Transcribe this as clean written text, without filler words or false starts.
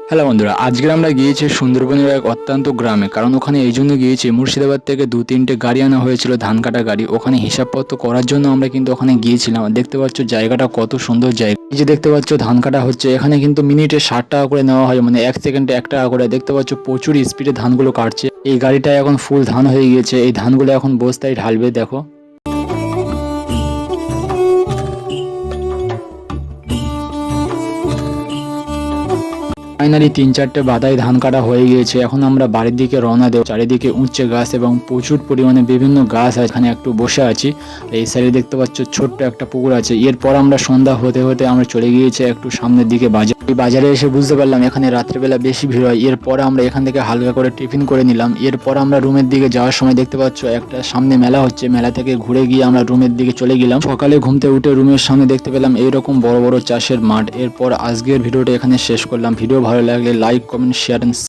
Hello বন্ধুরা, আজকে আমরা গিয়েছি সুন্দরবনের এক অত্যন্ত গ্রামে। কারণ ওখানে এই জন্য গিয়েছি, মুর্শিদাবাদ থেকে 2-3টে গাড়ি আনা হয়েছিল, ধান কাটা গাড়ি। ওখানে হিসাবপত্র করার জন্য আমরা কিন্তু ওখানে গিয়েছিলাম। দেখতে পাচ্ছ জায়গাটা কত সুন্দর জায়গা। এই যে দেখতে পাচ্ছ ধান কাটা হচ্ছে, এখানে কিন্তু মিনিটে 60 টাকা করে নেওয়া হয়, মানে 1 সেকেন্ডে 1 টাকা করে। দেখতে পাচ্ছ প্রচুর স্পিডে ধানগুলো কাটছে। এই গাড়িটা এখন ফুল ধান হয়ে গিয়েছে, এই ধানগুলো এখন বস্তায় ঢালবে, দেখো। ফাইনালি 3-4টে বাদাই ধান কাটা হয়ে গিয়েছে। এখন আমরা বাড়ির দিকে রওনা দেব। চারিদিকে উঁচে গাছ এবং প্রচুর পরিমাণে বিভিন্ন গাছ আছে। এখানে একটু বসে আছি। এই সাইডে দেখতে পাচ্ছ ছোট্ট একটা পুকুর আছে। এরপর আমরা সন্ধ্যা হতে হতে আমরা চলে গিয়েছি একটু সামনের দিকে বাজার। এই বাজারে এসে বুঝতে পারলাম এখানে রাত্রেবেলা বেশি ভিড় হয়। এরপর আমরা এখান থেকে হালকা করে টিফিন করে নিলাম। এরপর আমরা রুমের দিকে যাওয়ার সময় দেখতে পাচ্ছ একটা সামনে মেলা হচ্ছে। মেলা থেকে ঘুরে গিয়ে আমরা রুমের দিকে চলে গেলাম। সকালে ঘুম থেকে উঠে রুমের সামনে দেখতে পেলাম এইরকম বড় বড় চাষের মাঠ। এরপর আজকের ভিডিওটা এখানে শেষ করলাম। ভিডিও ভালো লাগলে লাইক, কমেন্ট, শেয়ার এন্ড